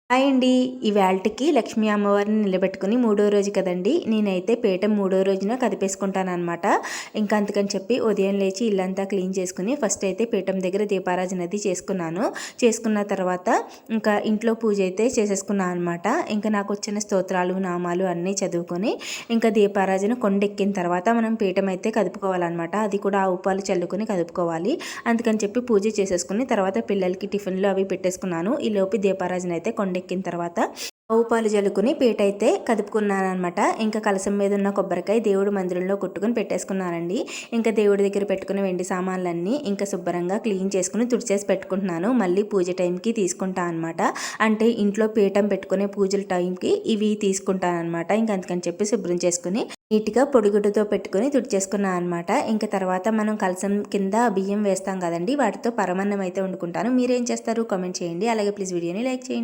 Hi అండి. ఇవాల్టికి లక్ష్మీ అమ్మవారిని నిలబెట్టుకుని మూడో రోజు కదండి. నేనైతే పీఠం మూడో రోజున కదిపేసుకుంటానమాట. ఇంకా అందుకని చెప్పి ఉదయం లేచి ఇల్లంతా క్లీన్ చేసుకుని ఫస్ట్ అయితే పీఠం దగ్గర దీపారాజన అది చేసుకున్నాను. చేసుకున్న తర్వాత ఇంకా ఇంట్లో పూజ అయితే చేసేసుకున్నాను అనమాట. ఇంకా నాకు వచ్చిన స్తోత్రాలు నామాలు అన్నీ చదువుకొని ఇంకా దీపారాజన కొండెక్కిన తర్వాత మనం పీఠం అయితే కదుపుకోవాలన్నమాట. అది కూడా ఆ ఉప్పాలు చల్లుకొని కదుపుకోవాలి. అందుకని చెప్పి పూజ చేసేసుకుని తర్వాత పిల్లలకి టిఫిన్లు అవి పెట్టేసుకున్నాను. ఈ లోపు దీపారాజన అయితే కొండెక్కిన తర్వాత ఆవు పాలు జల్లుకుని పీట అయితే కదుపుకున్నాను అనమాట. ఇంకా కలసం మీద ఉన్న కొబ్బరికాయ దేవుడు మందిరంలో కొట్టుకుని పెట్టేసుకున్నానండి. ఇంకా దేవుడి దగ్గర పెట్టుకుని వెండి సామాన్లన్నీ ఇంకా శుభ్రంగా క్లీన్ చేసుకుని తుడిచేసి పెట్టుకుంటున్నాను. మళ్ళీ పూజ టైంకి తీసుకుంటా అనమాట. అంటే ఇంట్లో పీఠం పెట్టుకునే పూజల టైంకి ఇవి తీసుకుంటాను అనమాట. ఇంకా అందుకని చెప్పి శుభ్రం చేసుకుని నీట్గా పొడిగుడ్డతో పెట్టుకుని తుడిచేసుకున్నాను అనమాట. ఇంకా తర్వాత మనం కలసం కింద బియ్యం వేస్తాం కదండి, వాటితో పరమాన్నం అయితే వండుకుంటాను. మీరేం చేస్తారు కామెంట్ చేయండి. అలాగే ప్లీజ్ వీడియోని లైక్ చేయండి.